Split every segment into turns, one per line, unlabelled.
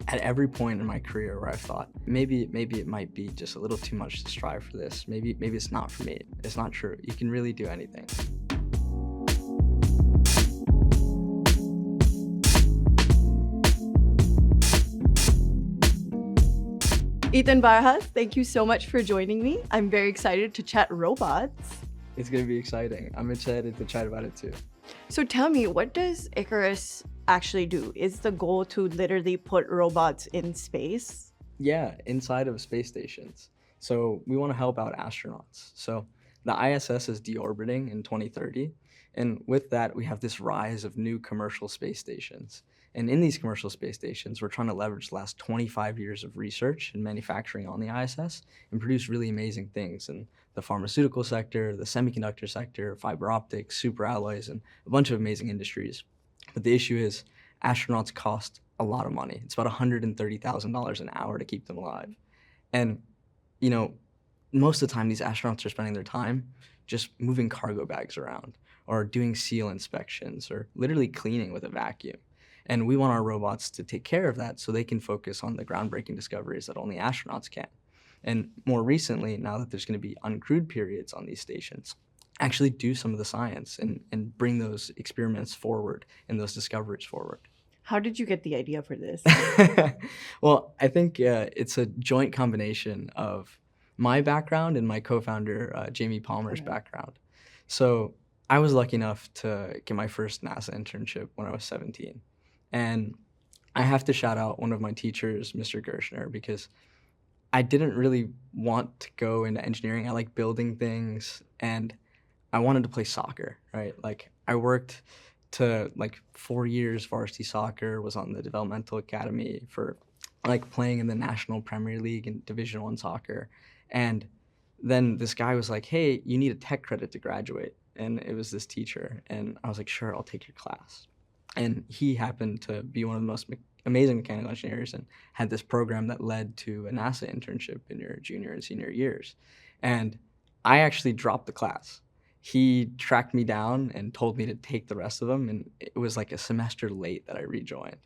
at every point in my career where I thought maybe it might be just a little too much to strive for this. Maybe it's not for me. It's not true. You can really do anything.
Ethan Barajas, thank you so much for joining me. I'm very excited to chat robots.
It's going to be exciting. I'm excited to chat about it too.
So tell me, what does Icarus actually do? Is the goal to literally put robots in space?
Yeah, inside of space stations. So we want to help out astronauts. So the ISS is deorbiting in 2030. And with that, we have this rise of new commercial space stations. And in these commercial space stations, we're trying to leverage the last 25 years of research and manufacturing on the ISS and produce really amazing things in the pharmaceutical sector, the semiconductor sector, fiber optics, super alloys, and a bunch of amazing industries. But the issue is astronauts cost a lot of money. It's about $130,000 an hour to keep them alive. And, you know, most of the time, these astronauts are spending their time just moving cargo bags around or doing seal inspections or literally cleaning with a vacuum. And we want our robots to take care of that so they can focus on the groundbreaking discoveries that only astronauts can. And more recently, now that there's going to be uncrewed periods on these stations, actually do some of the science and bring those experiments forward and those discoveries forward.
How did you get the idea for this?
Well, I think it's a joint combination of my background and my co-founder, Jamie Palmer's background. So I was lucky enough to get my first NASA internship when I was 17. And I have to shout out one of my teachers, Mr. Gershner, because I didn't really want to go into engineering. I like building things, and I wanted to play soccer, right? Like I worked to 4 years varsity soccer, was on the developmental academy for playing in the National Premier League and Division I soccer. And then this guy was like, hey, you need a tech credit to graduate. And it was this teacher. And I was like, sure, I'll take your class. And he happened to be one of the most amazing mechanical engineers and had this program that led to a NASA internship in your junior and senior years. And I actually dropped the class. He tracked me down and told me to take the rest of them. And it was like a semester late that I rejoined.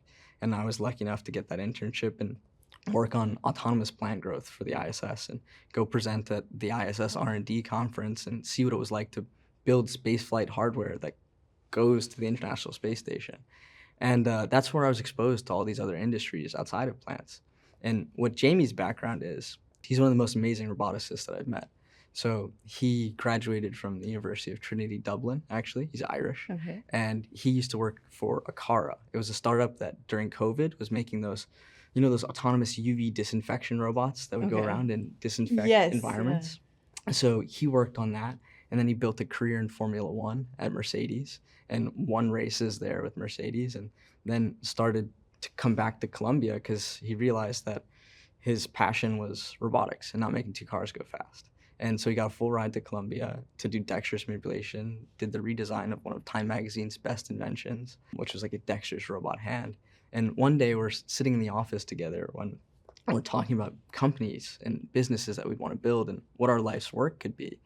And I was lucky enough to get that internship and work on autonomous plant growth for the ISS and go present at the ISS R&D conference and see what it was like to build spaceflight hardware that goes to the International Space Station. And that's where I was exposed to all these other industries outside of plants. And what Jamie's background is, he's one of the most amazing roboticists that I've met. So he graduated from the University of Trinity, Dublin, actually. He's Irish.
Okay.
And he used to work for Akara. It was a startup that during COVID was making those, those autonomous UV disinfection robots that would go around and disinfect environments. Yeah. So he worked on that. And then he built a career in Formula One at Mercedes and won races there with Mercedes, and then started to come back to Colombia because he realized that his passion was robotics and not making two cars go fast. And so he got a full ride to Colombia to do dexterous manipulation, did the redesign of one of Time Magazine's best inventions, which was like a dexterous robot hand. And one day we're sitting in the office together when we're talking about companies and businesses that we'd want to build and what our life's work could be.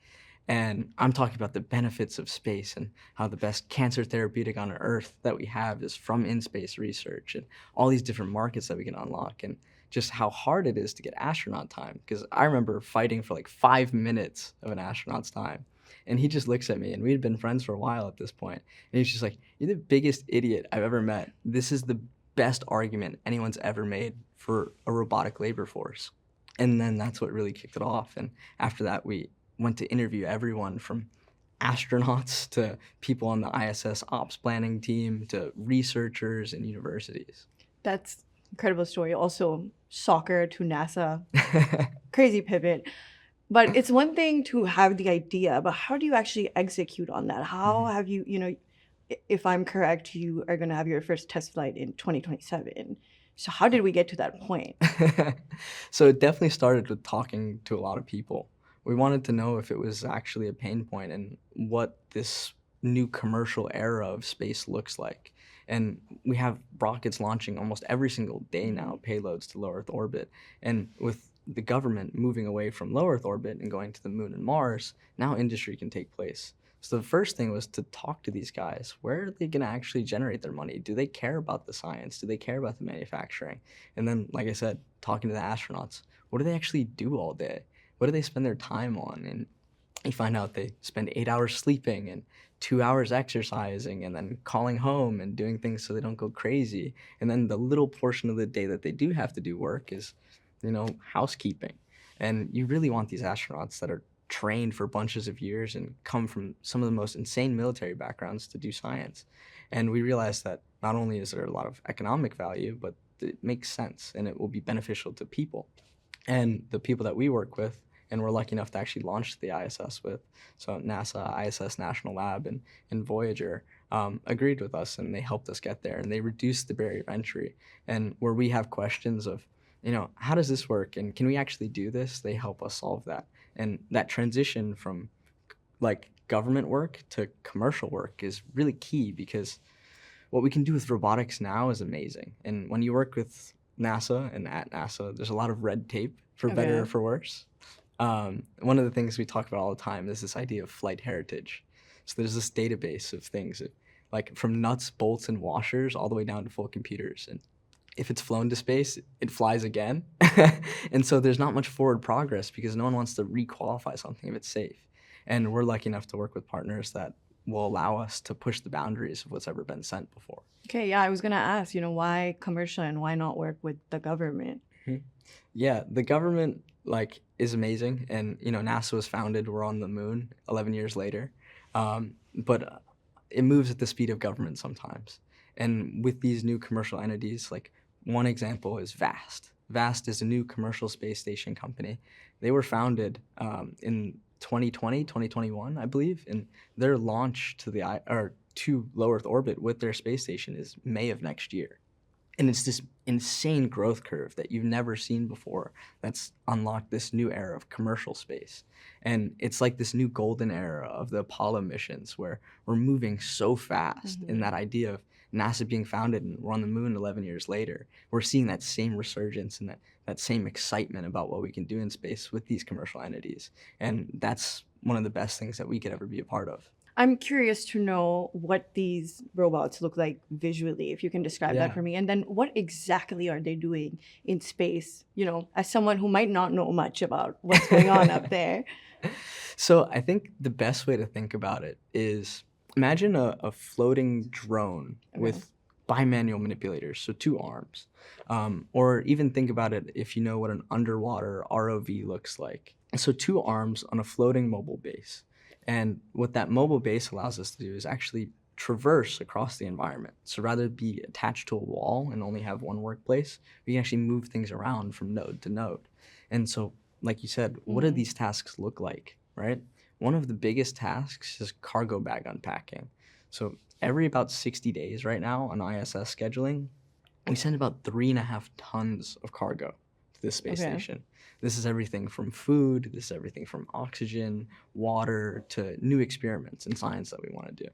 And I'm talking about the benefits of space and how the best cancer therapeutic on Earth that we have is from in-space research and all these different markets that we can unlock and just how hard it is to get astronaut time. Because I remember fighting for 5 minutes of an astronaut's time. And he just looks at me, and we had been friends for a while at this point. And he's just like, you're the biggest idiot I've ever met. This is the best argument anyone's ever made for a robotic labor force. And then that's what really kicked it off. And after that, we went to interview everyone from astronauts to people on the ISS ops planning team to researchers and universities.
That's an incredible story. Also, soccer to NASA. Crazy pivot. But it's one thing to have the idea, but how do you actually execute on that? How have you, if I'm correct, you are going to have your first test flight in 2027. So how did we get to that point?
So it definitely started with talking to a lot of people. We wanted to know if it was actually a pain point and what this new commercial era of space looks like. And we have rockets launching almost every single day now, payloads to low Earth orbit. And with the government moving away from low Earth orbit and going to the moon and Mars, now industry can take place. So the first thing was to talk to these guys. Where are they going to actually generate their money? Do they care about the science? Do they care about the manufacturing? And then, like I said, talking to the astronauts, what do they actually do all day? What do they spend their time on? And you find out they spend 8 hours sleeping and 2 hours exercising and then calling home and doing things so they don't go crazy. And then the little portion of the day that they do have to do work is, housekeeping. And you really want these astronauts that are trained for bunches of years and come from some of the most insane military backgrounds to do science. And we realized that not only is there a lot of economic value, but it makes sense and it will be beneficial to people. And the people that we work with, and we're lucky enough to actually launch the ISS with, so NASA, ISS National Lab, and Voyager, agreed with us, and they helped us get there, and they reduced the barrier of entry. And where we have questions of, how does this work, and can we actually do this, they help us solve that. And that transition from like government work to commercial work is really key, because what we can do with robotics now is amazing. And when you work with NASA and at NASA, there's a lot of red tape, for better or
Okay.
for worse. One of the things we talk about all the time is this idea of flight heritage. So there's this database of things like from nuts, bolts, and washers all the way down to full computers. And if it's flown to space, it flies again. And so there's not much forward progress because no one wants to requalify something if it's safe. And we're lucky enough to work with partners that will allow us to push the boundaries of what's ever been sent before.
Okay, yeah, I was gonna ask, why commercial and why not work with the government?
Mhm. Yeah, the government is amazing, and NASA was founded. We're on the moon 11 years later, but it moves at the speed of government sometimes. And with these new commercial entities, like one example is Vast. Vast is a new commercial space station company. They were founded in 2020, 2021, I believe, and their launch to low Earth orbit with their space station is May of next year. And it's this insane growth curve that you've never seen before that's unlocked this new era of commercial space. And it's like this new golden era of the Apollo missions where we're moving so fast. And that idea of NASA being founded and we're on the moon 11 years later, we're seeing that same resurgence and that same excitement about what we can do in space with these commercial entities. And that's one of the best things that we could ever be a part of.
I'm curious to know what these robots look like visually, if you can describe that
Yeah.
for me. And then what exactly are they doing in space, as someone who might not know much about what's going on up there?
So I think the best way to think about it is imagine a floating drone
Okay.
with bimanual manipulators, so two arms. Or even think about it if you know what an underwater ROV looks like. So two arms on a floating mobile base. And what that mobile base allows us to do is actually traverse across the environment. So rather than be attached to a wall and only have one workplace, we can actually move things around from node to node. And so, like you said, what do these tasks look like, right? One of the biggest tasks is cargo bag unpacking. So every about 60 days right now on ISS scheduling, we send about 3.5 tons of cargo to this space
Okay.
station. This is everything from food, this is everything from oxygen, water, to new experiments in science that we want to do.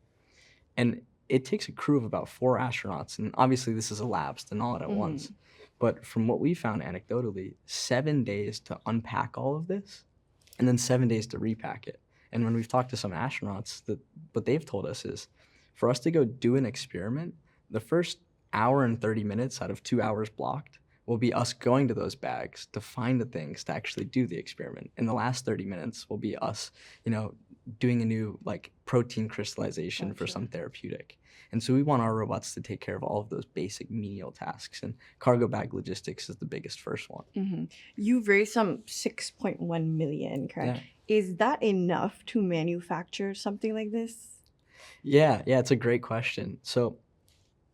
And it takes a crew of about 4 astronauts, and obviously this is elapsed and all at once. But from what we found anecdotally, 7 days to unpack all of this, and then 7 days to repack it. And when we've talked to some astronauts, what they've told us is, for us to go do an experiment, the first hour and 30 minutes out of 2 hours blocked will be us going to those bags to find the things to actually do the experiment. And the last 30 minutes will be us, doing a new protein crystallization for some therapeutic. And so we want our robots to take care of all of those basic menial tasks, and cargo bag logistics is the biggest first one.
You've raised some 6.1 million, correct?
Yeah.
Is that enough to manufacture something like this?
Yeah, it's a great question. So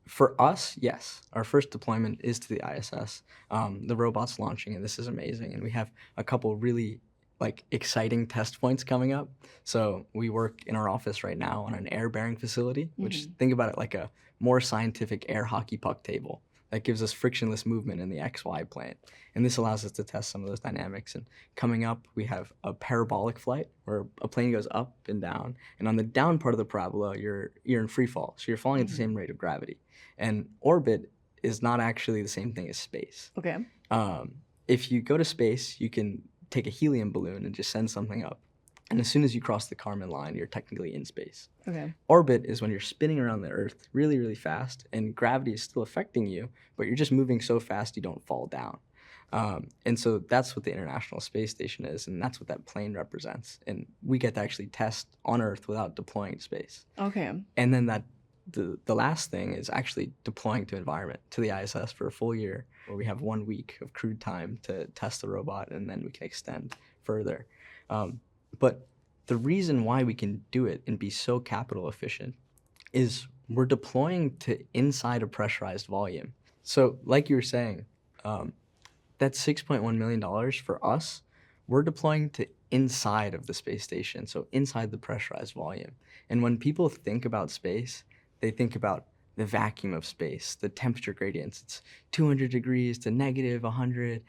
for us, yes, our first deployment is to the ISS. The robot's launching, and this is amazing. And we have a couple really exciting test points coming up. So we work in our office right now on an air bearing facility, which think about it like a more scientific air hockey puck table that gives us frictionless movement in the XY plane. And this allows us to test some of those dynamics. And coming up, we have a parabolic flight where a plane goes up and down. And on the down part of the parabola, you're in free fall. So you're falling at the same rate of gravity. And orbit is not actually the same thing as space.
Okay.
If you go to space, you can take a helium balloon and just send something up. And as soon as you cross the Kármán line, you're technically in space.
Okay.
Orbit is when you're spinning around the Earth really, really fast, and gravity is still affecting you, but you're just moving so fast you don't fall down. And so that's what the International Space Station is, and that's what that plane represents. And we get to actually test on Earth without deploying to space.
Okay.
And then the last thing is actually deploying to environment, to the ISS for a full year, where we have 1 week of crewed time to test the robot, and then we can extend further. But the reason why we can do it and be so capital efficient is we're deploying to inside a pressurized volume. So like you were saying, that $6.1 million for us, we're deploying to inside of the space station, so inside the pressurized volume. And when people think about space, they think about the vacuum of space, the temperature gradients. It's 200 degrees to negative 100.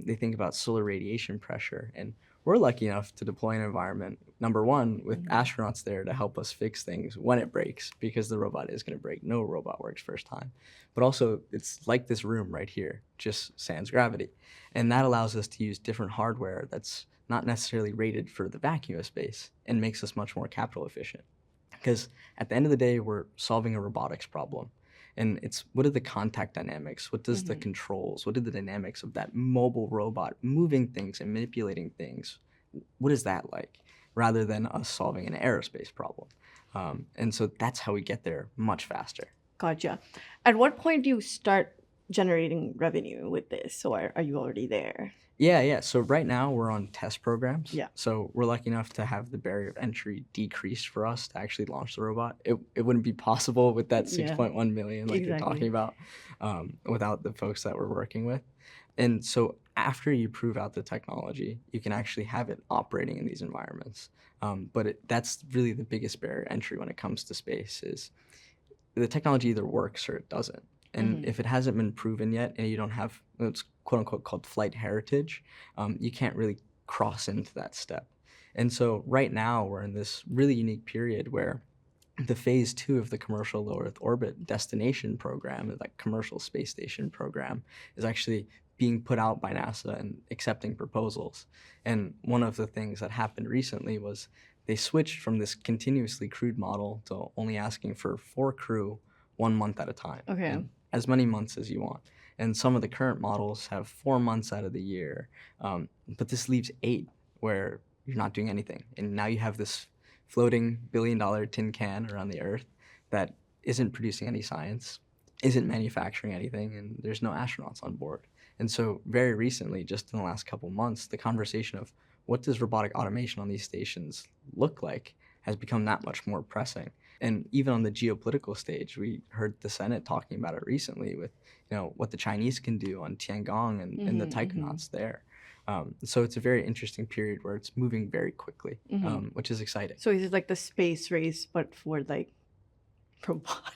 They think about solar radiation pressure. And we're lucky enough to deploy an environment, number one, with astronauts there to help us fix things when it breaks, because the robot is going to break. No robot works first time. But also, it's like this room right here, just sans gravity. And that allows us to use different hardware that's not necessarily rated for the vacuum of space and makes us much more capital efficient. Because at the end of the day, we're solving a robotics problem. And it's, what are the contact dynamics? What does the controls, what are the dynamics of that mobile robot moving things and manipulating things? What is that like? Rather than us solving an aerospace problem. And so that's how we get there much faster.
Gotcha. At what point do you start generating revenue with this, or are you already there?
Yeah. So right now we're on test programs.
Yeah.
So we're lucky enough to have the barrier of entry decreased for us to actually launch the robot. It wouldn't be possible with that 6.1 million like you're talking about without the folks that we're working with. And so after you prove out the technology, you can actually have it operating in these environments. But that's really the biggest barrier entry when it comes to space is the technology either works or it doesn't. And if it hasn't been proven yet and you don't have what's quote unquote called flight heritage, you can't really cross into that step. And so right now we're in this really unique period where the phase 2 of the commercial low Earth orbit destination program, that commercial space station program, is actually being put out by NASA and accepting proposals. And one of the things that happened recently was they switched from this continuously crewed model to only asking for 4 crew 1 month at a time.
Okay.
And as many months as you want. And some of the current models have 4 months out of the year. But this leaves 8 where you're not doing anything. And now you have this floating billion-dollar tin can around the Earth that isn't producing any science, isn't manufacturing anything, and there's no astronauts on board. And so very recently, just in the last couple months, the conversation of what does robotic automation on these stations look like has become that much more pressing. And even on the geopolitical stage, we heard the Senate talking about it recently with, what the Chinese can do on Tiangong and the taikonauts there. So it's a very interesting period where it's moving very quickly, which is exciting.
So is it like the space race, but for like robots?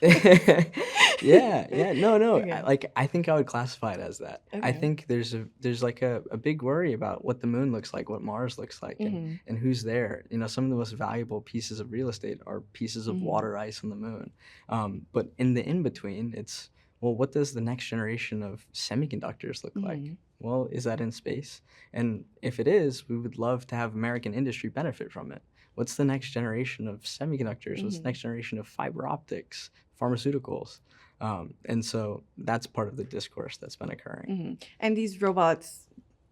Yeah. No.
Okay.
I think I would classify it as that. I
Okay.
think there's like a big worry about what the moon looks like, what Mars looks like, and who's there. Some of the most valuable pieces of real estate are pieces of water ice on the moon. But in the in-between, it's, well, what does the next generation of semiconductors look like? Well, is that in space? And if it is, we would love to have American industry benefit from it. What's the next generation of semiconductors? What's the next generation of fiber optics, pharmaceuticals? And so that's part of the discourse that's been occurring.
And these robots,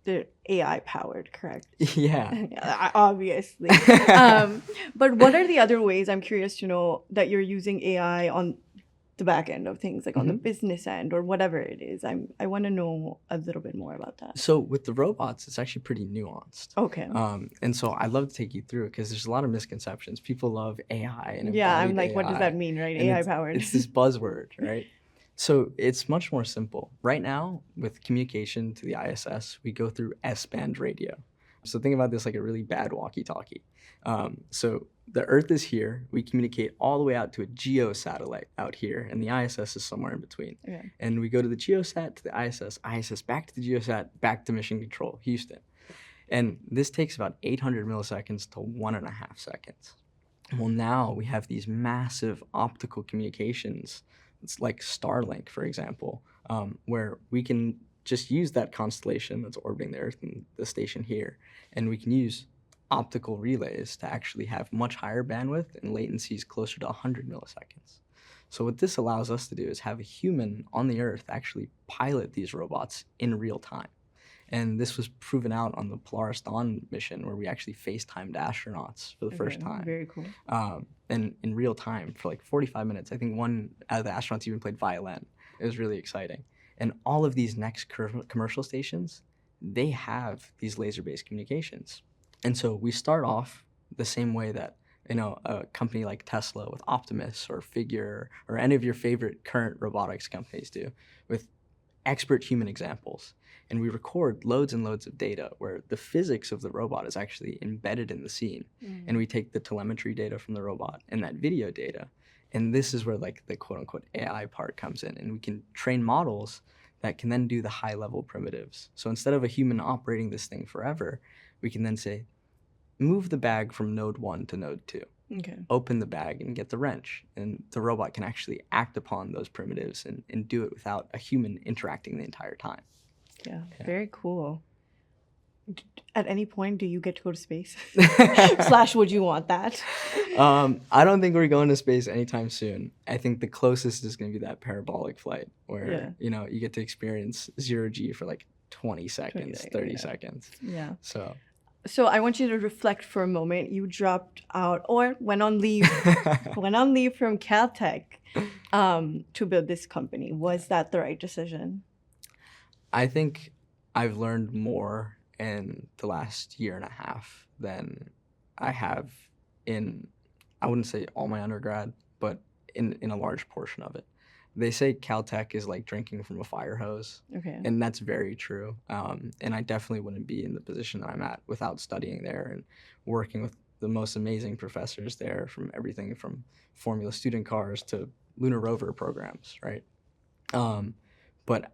they're AI powered, correct?
Yeah.
Obviously. But what are the other ways, I'm curious to know, that you're using AI on the back end of things, like on the business end or whatever it is? I want to know a little bit more about that.
So with the robots, it's actually pretty nuanced.
Okay.
And so I'd love to take you through it because there's a lot of misconceptions. People love AI and
I'm like,
AI.
what does that mean, right? AI powered.
It's this buzzword, right? So it's much more simple. Right now, with communication to the ISS, we go through S-band radio. So think about this like a really bad walkie-talkie. So the Earth is here. We communicate all the way out to a geosatellite out here, and the ISS is somewhere in between.
Okay.
And we go to the geosat to the ISS back to the geosat, back to mission control, Houston. And this takes about 800 milliseconds to 1.5 seconds. Well, now we have these massive optical communications. It's like Starlink, for example, where we can just use that constellation that's orbiting the Earth and the station here, and we can use optical relays to actually have much higher bandwidth and latencies closer to 100 milliseconds. So what this allows us to do is have a human on the Earth actually pilot these robots in real time. And this was proven out on the Polaris Dawn mission, where we actually FaceTimed astronauts for the first time.
Very cool.
And in real time for like 45 minutes. I think one out of the astronauts even played violin. It was really exciting. And all of these next commercial stations, they have these laser-based communications. And so we start off the same way that, you know, a company like Tesla with Optimus or Figure or any of your favorite current robotics companies do, with expert human examples. And we record loads and loads of data where the physics of the robot is actually embedded in the scene. And we take the telemetry data from the robot and that video data. And this is where like the quote unquote AI part comes in. And we can train models that can then do the high level primitives. So instead of a human operating this thing forever, we can then say, move the bag from node 1 to node 2.
Okay.
Open the bag and get the wrench. And the robot can actually act upon those primitives and do it without a human interacting the entire time.
Yeah, very cool. At any point, do you get to go to space? / would you want that?
I don't think we're going to space anytime soon. I think the closest is going to be that parabolic flight where, you know, you get to experience 0G for like 20 seconds, 30 seconds.
Yeah.
So
I want you to reflect for a moment. You dropped out or went on leave from Caltech to build this company. Was that the right decision?
I think I've learned more in the last year and a half than I have in, I wouldn't say all my undergrad, but in a large portion of it. They say Caltech is like drinking from a fire hose.
Okay.
And that's very true. And I definitely wouldn't be in the position that I'm at without studying there and working with the most amazing professors there, from everything from Formula student cars to lunar rover programs, right? But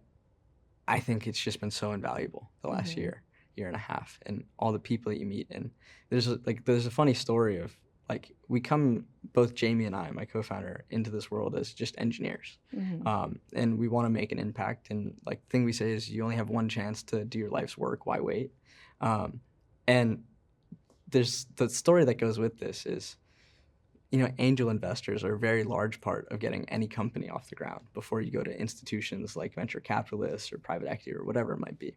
I think it's just been so invaluable the last year and a half, and all the people that you meet. And there's a funny story of like, we come, both Jamie and I, my co-founder, into this world as just engineers. And we want to make an impact. And like, the thing we say is, you only have one chance to do your life's work. Why wait? And there's the story that goes with this is, you know, angel investors are a very large part of getting any company off the ground before you go to institutions like venture capitalists or private equity or whatever it might be.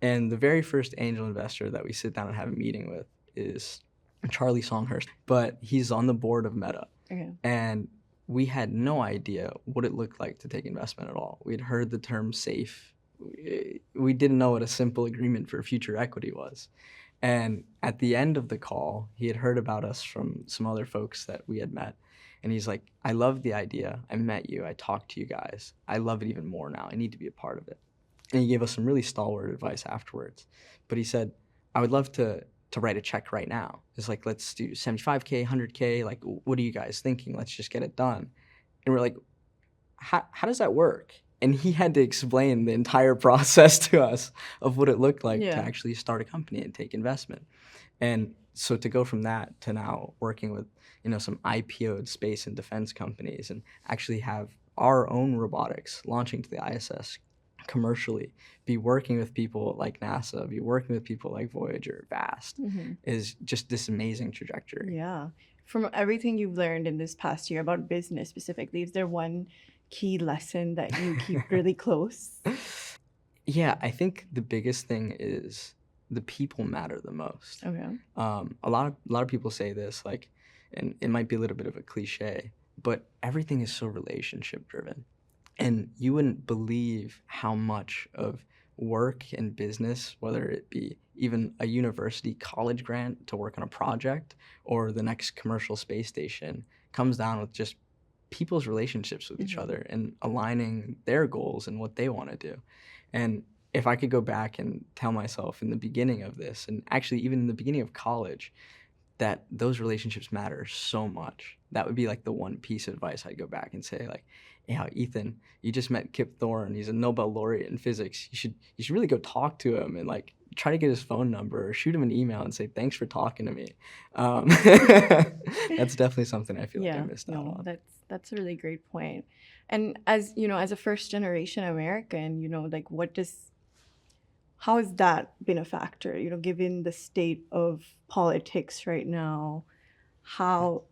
And the very first angel investor that we sit down and have a meeting with is Charlie Songhurst, but he's on the board of Meta.
Okay.
And we had no idea what it looked like to take investment at all. We'd heard the term SAFE. We didn't know what a simple agreement for future equity was. And at the end of the call, he had heard about us from some other folks that we had met. And he's like, I love the idea. I met you. I talked to you guys. I love it even more now. I need to be a part of it. And he gave us some really stalwart advice afterwards. But he said, I would love to write a check right now. It's like, let's do 75K, 100K. Like, what are you guys thinking? Let's just get it done. And we're like, how does that work? And he had to explain the entire process to us of what it looked like to actually start a company and take investment. And so to go from that to now working with, you know, some IPO'd space and defense companies and actually have our own robotics launching to the ISS commercially, be working with people like NASA, be working with people like Voyager, Vast, is just this amazing trajectory.
Yeah. From everything you've learned in this past year about business specifically, is there one key lesson that you keep really close?
Yeah, I think the biggest thing is the people matter the most.
Okay.
A lot of people say this, like, and it might be a little bit of a cliche, but everything is so relationship driven. And you wouldn't believe how much of work and business, whether it be even a university college grant to work on a project or the next commercial space station, comes down with just people's relationships with each other and aligning their goals and what they want to do. And if I could go back and tell myself in the beginning of this, and actually even in the beginning of college, that those relationships matter so much, that would be like the one piece of advice I'd go back and say, like, yeah, Ethan, you just met Kip Thorne. He's a Nobel laureate in physics. You should really go talk to him and like try to get his phone number or shoot him an email and say, thanks for talking to me. That's definitely something I feel like I missed out on.
That's a really great point. And as you know, as a first generation American, you know, like what does How has that been a factor? Given the state of politics right now, how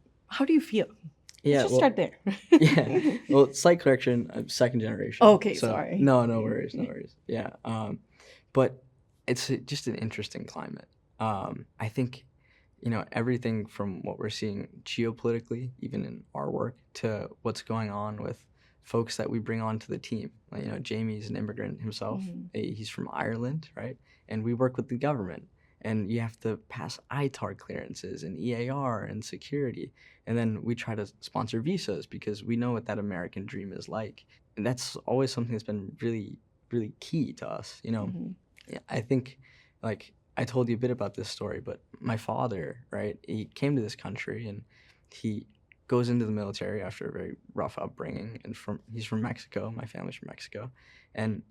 do you feel? Let's
Yeah,
just
well,
start there.
yeah. Well, slight correction, I'm second generation.
Okay,
So
sorry.
no worries, no worries. Yeah. But it's just an interesting climate. I think, everything from what we're seeing geopolitically, even in our work, to what's going on with folks that we bring onto the team. Like, Jamie's an immigrant himself.
Mhm.
He's from Ireland, right? And we work with the government. And you have to pass ITAR clearances and EAR and security. And then we try to sponsor visas because we know what that American dream is like. And that's always something that's been really, really key to us.
Mhm.
Yeah, I think, like, I told you a bit about this story, but my father, right, he came to this country and he goes into the military after a very rough upbringing. And he's from Mexico. My family's from Mexico. And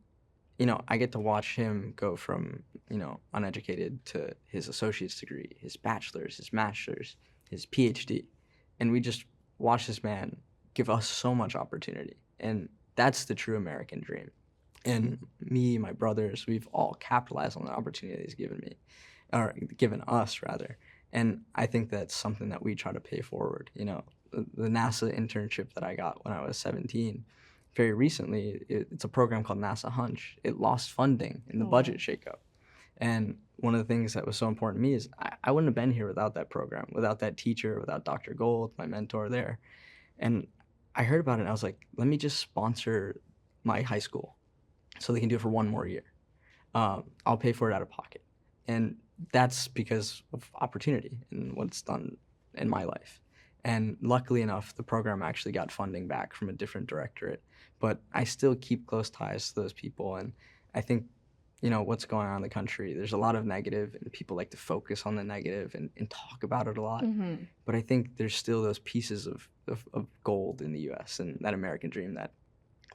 I get to watch him go from, uneducated to his associate's degree, his bachelor's, his master's, his PhD. And we just watch this man give us so much opportunity. And that's the true American dream. And me, my brothers, we've all capitalized on the opportunity he's given me, or given us rather. And I think that's something that we try to pay forward. The NASA internship that I got when I was 17, very recently, it's a program called NASA Hunch. It lost funding in the
Oh,
budget
wow.
shakeup. And one of the things that was so important to me is I wouldn't have been here without that program, without that teacher, without Dr. Gold, my mentor there. And I heard about it and I was like, let me just sponsor my high school so they can do it for one more year. I'll pay for it out of pocket. And that's because of opportunity and what's done in my life. And luckily enough, the program actually got funding back from a different directorate. But I still keep close ties to those people. And I think, what's going on in the country, there's a lot of negative, and people like to focus on the negative and talk about it a lot.
Mhm.
But I think there's still those pieces of gold in the US and that American dream that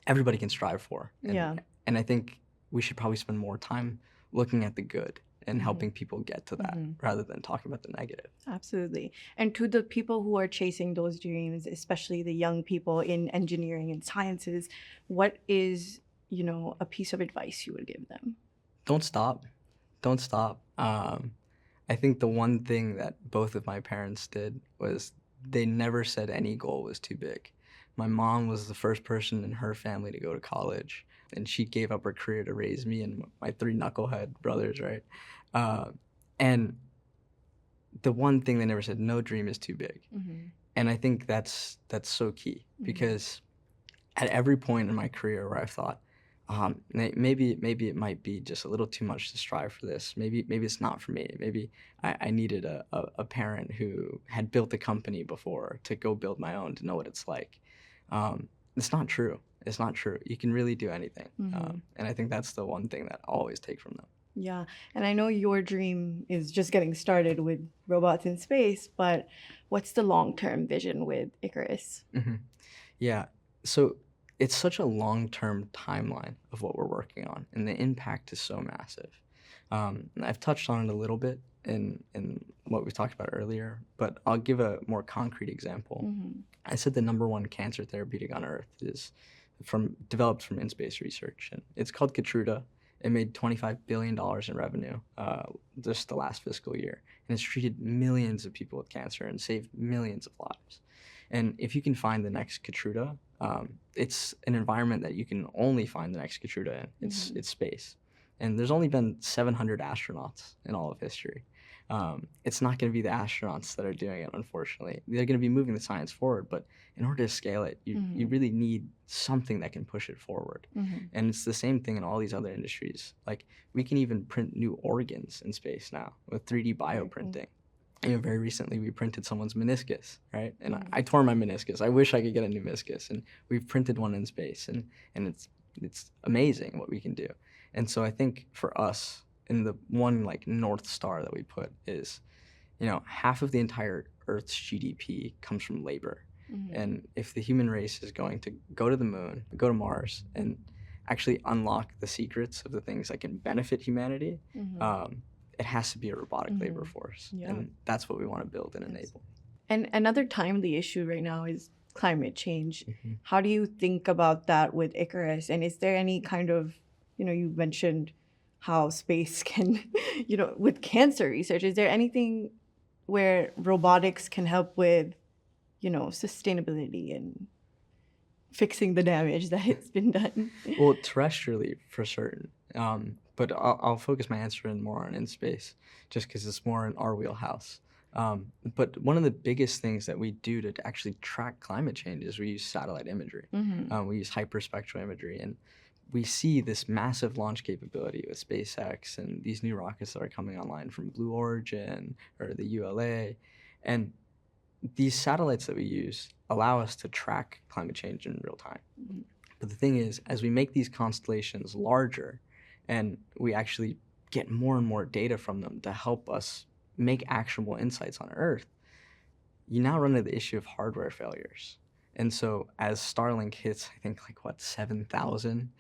everybody can strive for.
Yeah.
And I think we should probably spend more time looking at the good and
Mhm.
helping people get to that
Mhm.
rather than talking about the negative.
Absolutely. And to the people who are chasing those dreams, especially the young people in engineering and sciences, what is, a piece of advice you would give them?
Don't stop. Don't stop. I think the one thing that both of my parents did was they never said any goal was too big. My mom was the first person in her family to go to college, and she gave up her career to raise me and my three knucklehead brothers, right? Uh, and the one thing they never said, no dream is too big.
Mhm.
And I think that's so key
Mhm.
because at every point in my career where I've thought, maybe it might be just a little too much to strive for this. Maybe it's not for me. Maybe I needed a parent who had built a company before to go build my own to know what it's like. It's not true. It's not true. You can really do anything.
Mhm.
And I think that's the one thing that I'll always take from them.
Yeah. And I know your dream is just getting started with robots in space, but what's the long-term vision with Icarus?
hmm Yeah. So it's such a long-term timeline of what we're working on, and the impact is so massive. And I've touched on it a little bit in what we talked about earlier, but I'll give a more concrete example.
Mhm.
I said the number one cancer therapeutic on Earth is developed from in-space research, and it's called Keytruda. It made $25 billion in revenue just the last fiscal year, and it's treated millions of people with cancer and saved millions of lives. And if you can find the next Keytruda, it's an environment that you can only find the next Keytruda in.
Mhm.
It's space, and there's only been 700 astronauts in all of history. It's not going to be the astronauts that are doing it, unfortunately. They're going to be moving the science forward, but in order to scale it, you
Mhm.
really need something that can push it forward.
Mhm.
And it's the same thing in all these other industries. Like, we can even print new organs in space now with 3D
Very cool.
bioprinting. Very recently we printed someone's meniscus, right? And
Mhm.
I tore my meniscus. I wish I could get a new meniscus, and we've printed one in space, and it's amazing what we can do. And so I think for us, in the one like North Star that we put is, half of the entire Earth's GDP comes from labor.
Mhm.
And if the human race is going to go to the moon, go to Mars, and actually unlock the secrets of the things that can benefit humanity,
Mhm.
it has to be a robotic labor
Mhm.
force.
Yeah.
And that's what we want to build and
Yes.
enable.
And another timely issue right now is climate change.
Mhm.
How do you think about that with Icarus? And is there any kind of, you mentioned how space can, with cancer research. Is there anything where robotics can help with, sustainability and fixing the damage that has been done?
Well, terrestrially for certain. But I'll focus my answer in more on in space, just because it's more in our wheelhouse. But one of the biggest things that we do to actually track climate change is we use satellite imagery. We use hyperspectral imagery, and we see this massive launch capability with SpaceX and these new rockets that are coming online from Blue Origin or the ULA. And these satellites that we use allow us to track climate change in real time. But the thing is, as we make these constellations larger and we actually get more and more data from them to help us make actionable insights on Earth, you now run into the issue of hardware failures. And so as Starlink hits, I think 7,000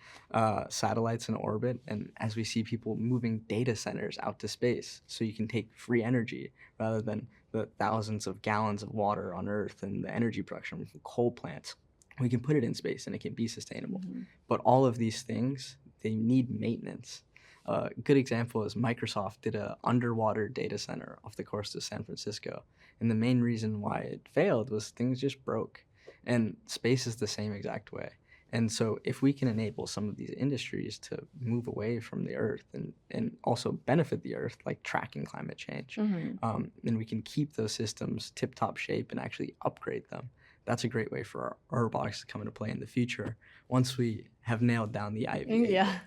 satellites in orbit, and as we see people moving data centers out to space so you can take free energy rather than the thousands of gallons of water on Earth and the energy production from coal plants, we can put it in space and it can be sustainable. But all of these things, they need maintenance. A good example is Microsoft did an underwater data center off the coast of San Francisco. And the main reason why it failed was things just broke. And space is the same exact way. And so if we can enable some of these industries to move away from the Earth and also benefit the Earth, like tracking climate change, and we can keep those systems tip-top shape and actually upgrade them, that's a great way for our robotics to come into play in the future once we have nailed down the IV.
Yeah.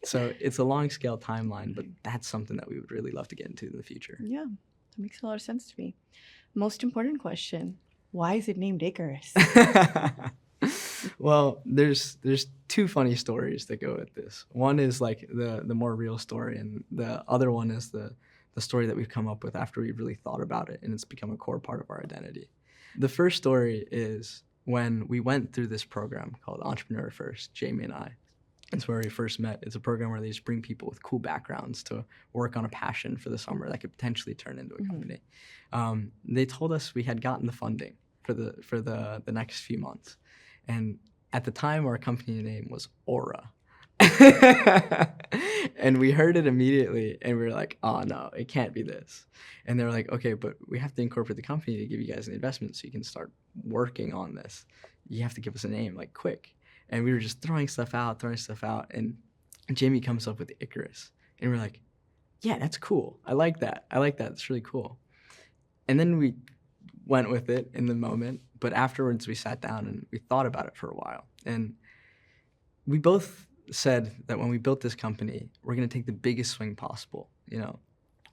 So it's a long-scale timeline, but that's something that we would really love to get into in the future.
Yeah, that makes a lot of sense to me. Most important question. Why is it named Icarus?
Well, there's two funny stories that go with this. One is like the more real story, and the other one is the story that we've come up with after we've really thought about it, and it's become a core part of our identity. The first story is when we went through this program called Entrepreneurial First, Jamie and I. It's where we first met. It's a program where they just bring people with cool backgrounds to work on a passion for the summer that could potentially turn into a company. They told us we had gotten the funding for the next few months. And at the time, our company name was Aura. And we heard it immediately, and we were like, oh, no, it can't be this. And they were like, okay, but we have to incorporate the company to give you guys an investment so you can start working on this. You have to give us a name, like, quick. And we were just throwing stuff out. And Jamie comes up with Icarus. And we're like, yeah, that's cool. I like that. It's really cool. And then we went with it in the moment. But afterwards, we sat down and we thought about it for a while. And we both said that when we built this company, we're going to take the biggest swing possible.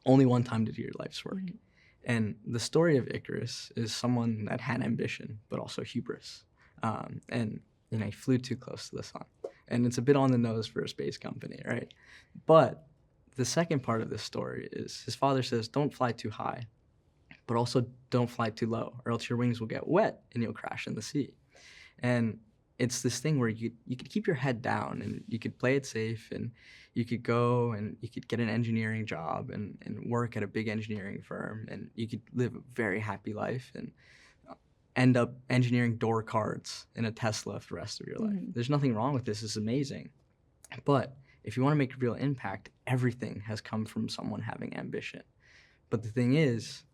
Only one time to do your life's work. And the story of Icarus is someone that had ambition, but also hubris. And he flew too close to the sun. And it's a bit on the nose for a space company, right? But the second part of this story is his father says, don't fly too high, but also don't fly too low, or else your wings will get wet and you'll crash in the sea. And it's this thing where you could keep your head down and you could play it safe, and you could go and you could get an engineering job and work at a big engineering firm, and you could live a very happy life and end up engineering door cards in a Tesla for the rest of your life. There's nothing wrong with this. It's amazing. But if you want to make a real impact, everything has come from someone having ambition. But the thing is,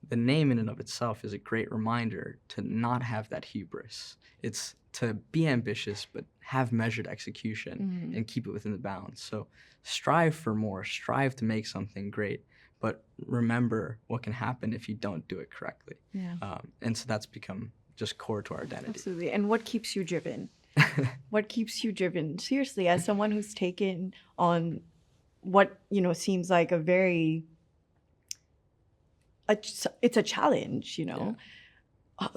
the name in and of itself is a great reminder to not have that hubris. It's to be ambitious, but have measured execution and keep it within the bounds. So strive for more, strive to make something great, but remember what can happen if you don't do it correctly.
Yeah.
And so that's become just core to our identity.
Absolutely. And what keeps you driven? What keeps you driven? Seriously, as someone who's taken on what, seems like it's a challenge,
Yeah.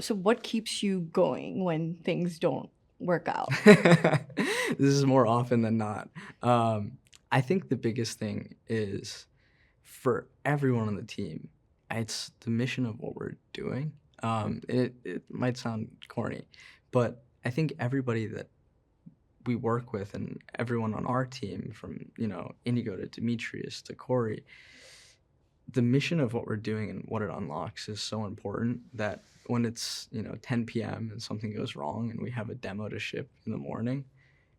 So what keeps you going when things don't work out?
This is more often than not. I think the biggest thing is for everyone on the team, it's the mission of what we're doing. It might sound corny, but I think everybody that we work with and everyone on our team, from Inigo to Demetrius to Corey, the mission of what we're doing and what it unlocks is so important that when it's 10 p.m. and something goes wrong and we have a demo to ship in the morning,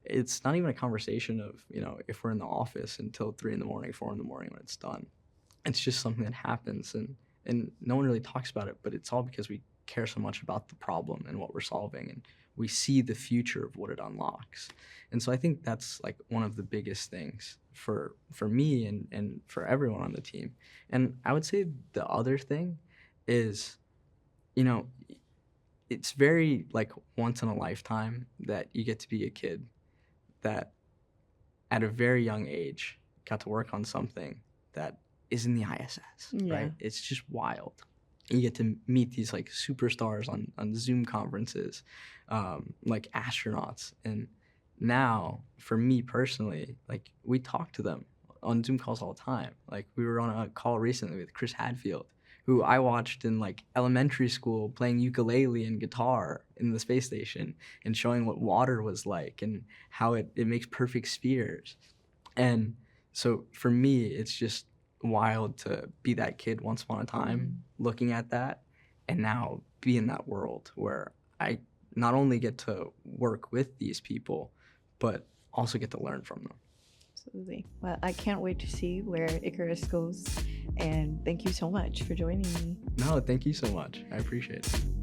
it's not even a conversation of, if we're in the office until 3 in the morning, 4 in the morning when it's done. It's just something that happens, and no one really talks about it, but it's all because we care so much about the problem and what we're solving, and we see the future of what it unlocks. And so I think that's like one of the biggest things for me and for everyone on the team. And I would say the other thing is, it's very like once in a lifetime that you get to be a kid that at a very young age got to work on something that is in the ISS,
Yeah.
right? It's just wild. You get to meet these like superstars on Zoom conferences, like astronauts. And now for me personally, like we talk to them on Zoom calls all the time. Like we were on a call recently with Chris Hadfield, who I watched in like elementary school playing ukulele and guitar in the space station and showing what water was like and how it makes perfect spheres. And so for me, it's just wild to be that kid once upon a time looking at that and now be in that world where I not only get to work with these people, but also get to learn from them.
Absolutely. Well, I can't wait to see where Icarus goes. And thank you so much for joining me.
No, thank you so much. I appreciate it.